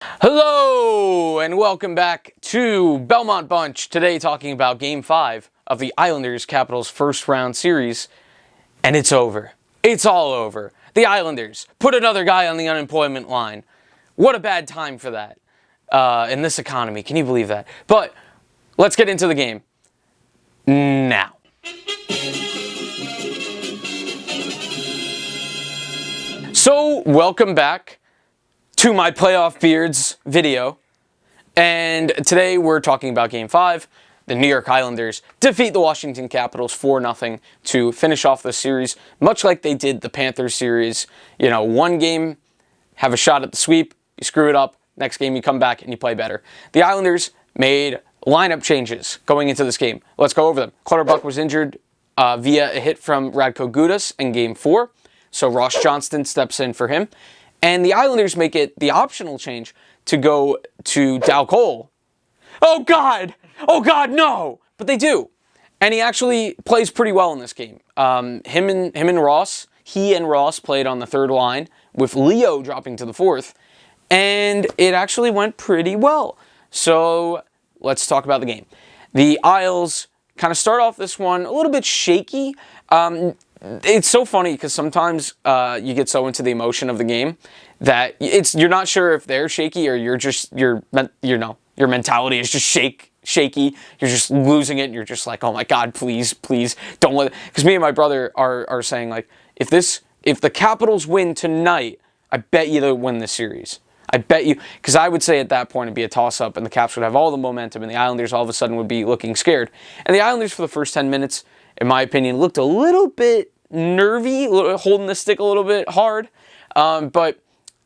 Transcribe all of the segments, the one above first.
Hello and welcome back to Belmont Bunch. Today talking about Game 5 of the Islanders-Capitals first round series. And it's over. It's all over. The Islanders put another guy on the unemployment line. What a bad time for that in this economy. Can you believe that? But let's get into the game now. So welcome back to my Playoff Beards video, and today we're talking about Game 5. The New York Islanders defeat the Washington Capitals 4-0 to finish off the series, much like they did the Panthers series. You know, one game, have a shot at the sweep, you screw it up, next game you come back and you play better. The Islanders made lineup changes going into this game. Let's go over them. Clutterbuck was injured via a hit from Radko Gudas in Game 4, so Ross Johnston steps in for him. And the Islanders make it the optional change to go to Dow Cole. Oh God, no! But they do. And he actually plays pretty well in this game. Him and Ross played on the third line with Leo dropping to the fourth. And it actually went pretty well. So let's talk about the game. The Isles kind of start off this one a little bit shaky. It's so funny because sometimes you get so into the emotion of the game that you're not sure if they're shaky or your mentality is just shaky. You're just losing it and you're just like, oh my God, please don't let it. Because me and my brother are saying, like, if the Capitals win tonight, I bet you they'll win this series. I bet you, because I would say at that point it'd be a toss-up and the Caps would have all the momentum and the Islanders all of a sudden would be looking scared. And the Islanders for the first 10 minutes, in my opinion, looked a little bit nervy, holding the stick a little bit hard. But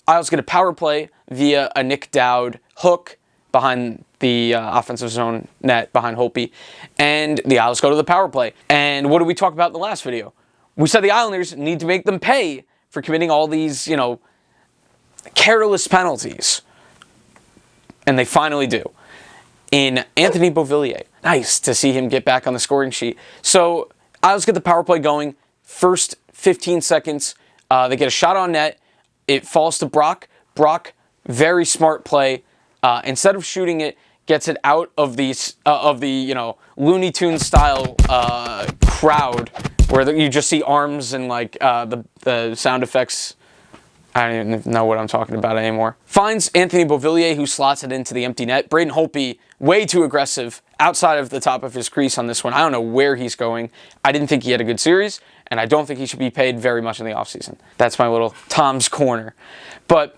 Isles get a power play via a Nick Dowd hook behind the offensive zone net behind Holtby. And the Isles go to the power play. And what did we talk about in the last video? We said the Islanders need to make them pay for committing all these, careless penalties. And they finally do. In Anthony Beauvillier. Nice to see him get back on the scoring sheet. So Isles get the power play going. First 15 seconds, they get a shot on net. It falls to Brock. Brock, very smart play. Instead of shooting it, gets it out of the Looney Tunes style crowd where you just see arms and like the sound effects. I don't even know what I'm talking about anymore. Finds Anthony Beauvillier, who slots it into the empty net. Braden Holtby, way too aggressive, outside of the top of his crease on this one. I don't know where he's going. I didn't think he had a good series, and I don't think he should be paid very much in the offseason. That's my little Tom's Corner. But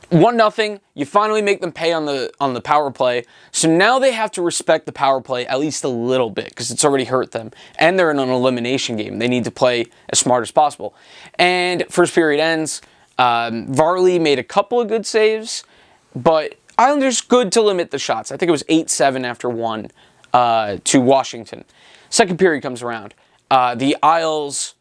1-0, you finally make them pay on the power play. So now they have to respect the power play at least a little bit because it's already hurt them. And they're in an elimination game. They need to play as smart as possible. And first period ends. Varley made a couple of good saves, but Islanders good to limit the shots. I think it was 8-7 after 1 to Washington. Second period comes around. The Isles,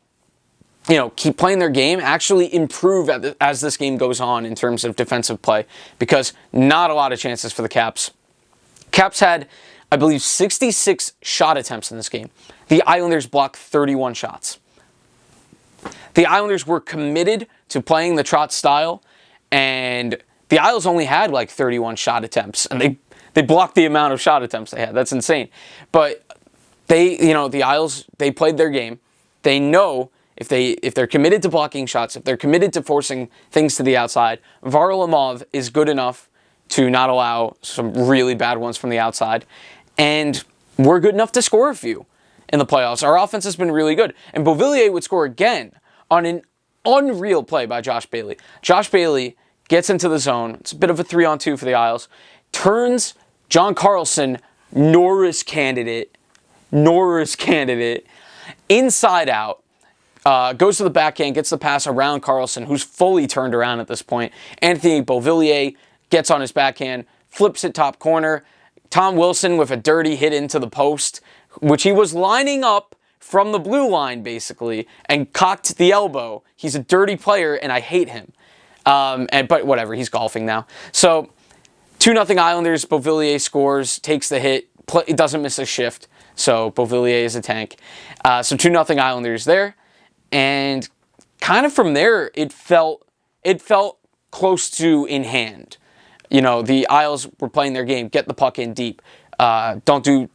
keep playing their game, actually improve as this game goes on in terms of defensive play because not a lot of chances for the Caps. Caps had, I believe, 66 shot attempts in this game. The Islanders blocked 31 shots. The Islanders were committed to playing the Trotz style, and the Isles only had like 31 shot attempts, and they blocked the amount of shot attempts they had. That's insane. But the Isles, they played their game. They know if they're committed to blocking shots, if they're committed to forcing things to the outside, Varlamov is good enough to not allow some really bad ones from the outside, and we're good enough to score a few in the playoffs. Our offense has been really good, and Beauvillier would score again on an unreal play by Josh Bailey. Josh Bailey gets into the zone. It's a bit of a 3-on-2 for the Isles. Turns John Carlson, Norris candidate, inside out. Goes to the backhand, gets the pass around Carlson, who's fully turned around at this point. Anthony Beauvillier gets on his backhand, flips it top corner. Tom Wilson with a dirty hit into the post, which he was lining up from the blue line, basically, and cocked the elbow. He's a dirty player, and I hate him. But whatever, he's golfing now. So, 2-0 Islanders, Beauvillier scores, takes the hit, doesn't miss a shift. So, Beauvillier is a tank. So, 2-0 Islanders there. And kind of from there, it felt close to in hand. You know, the Isles were playing their game. Get the puck in deep. Don't do,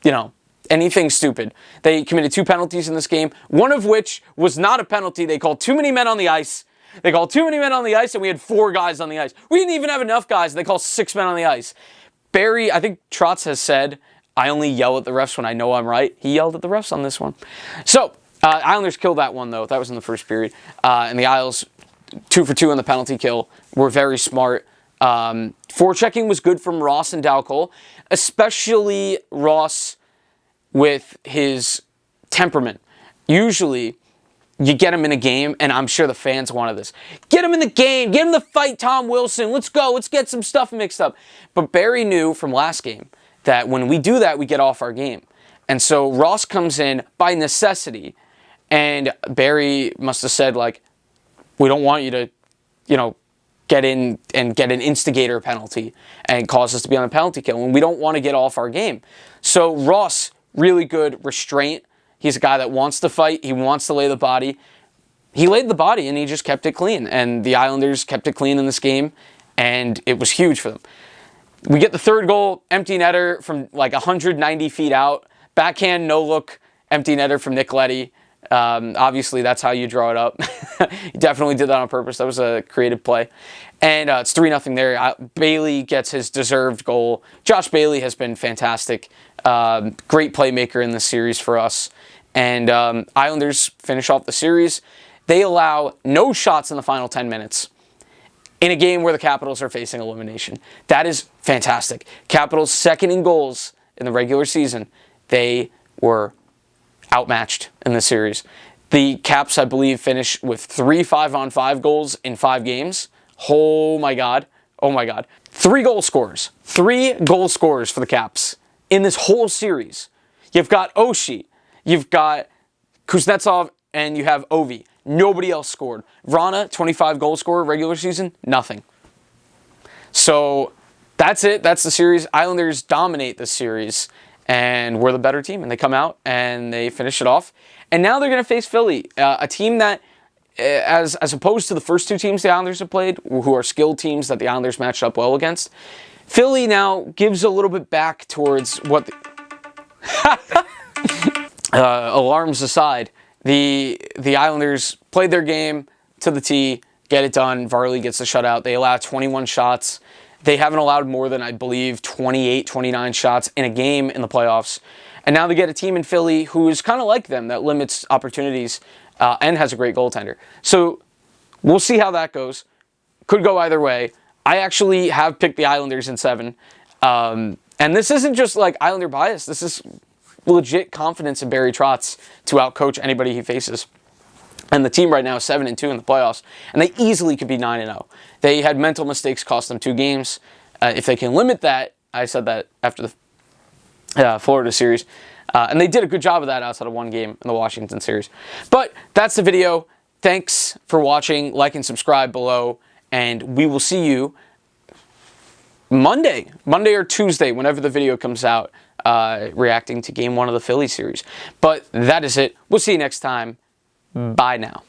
you know, anything stupid. They committed 2 penalties in this game, one of which was not a penalty. They called too many men on the ice. They called too many men on the ice, and we had 4 guys on the ice. We didn't even have enough guys. They called 6 men on the ice. Barry, I think Trotz has said, I only yell at the refs when I know I'm right. He yelled at the refs on this one. So, Islanders killed that one, though. That was in the first period. And the Isles, 2 for 2 on the penalty kill, were very smart. Forechecking was good from Ross and Dow Cole, especially Ross with his temperament. Usually, you get him in a game, and I'm sure the fans wanted this. Get him in the game. Get him to fight Tom Wilson. Let's go. Let's get some stuff mixed up. But Barry knew from last game that when we do that, we get off our game. And so Ross comes in by necessity, and Barry must have said, like, we don't want you to, you know, get in and get an instigator penalty and cause us to be on a penalty kill, and we don't want to get off our game. So Ross, really good restraint. He's a guy that wants to fight. He wants to lay the body. He laid the body, and he just kept it clean. And the Islanders kept it clean in this game, and it was huge for them. We get the 3rd goal, empty netter from like 190 feet out. Backhand, no look, empty netter from Nick Leddy. Obviously, that's how you draw it up. He definitely did that on purpose. That was a creative play. And it's 3-0 there. Bailey gets his deserved goal. Josh Bailey has been fantastic. Great playmaker in this series for us. And Islanders finish off the series. They allow no shots in the final 10 minutes in a game where the Capitals are facing elimination. That is fantastic. Capitals second in goals in the regular season. They were outmatched in the series. The Caps, I believe, finished with 3 5-on-5 goals in 5 games. Oh my God. Oh my God. 3 goal scorers. 3 goal scorers for the Caps in this whole series. You've got Oshie, you've got Kuznetsov, and you have Ovi. Nobody else scored. Vrana, 25 goal scorer, regular season, nothing. So that's it. That's the series. Islanders dominate this series, and we're the better team. And they come out and they finish it off. And now they're going to face Philly, a team that, as opposed to the first 2 teams the Islanders have played, who are skilled teams that the Islanders matched up well against, Philly now gives a little bit back towards what... alarms aside, the Islanders played their game to the T, get it done. Varley gets the shutout. They allow 21 shots. They haven't allowed more than, I believe, 28, 29 shots in a game in the playoffs. And now they get a team in Philly who is kind of like them, that limits opportunities and has a great goaltender. So we'll see how that goes. Could go either way. I actually have picked the Islanders in 7. And this isn't just like Islander bias. This is legit confidence in Barry Trotz to outcoach anybody he faces. And the team right now is 7-2 in the playoffs, and they easily could be 9-0. They had mental mistakes cost them 2 games. If they can limit that, I said that after the Florida series, and they did a good job of that outside of 1 game in the Washington series. But that's the video. Thanks for watching. Like and subscribe below, and we will see you Monday or Tuesday, whenever the video comes out, reacting to Game 1 of the Philly series. But that is it. We'll see you next time. Bye now.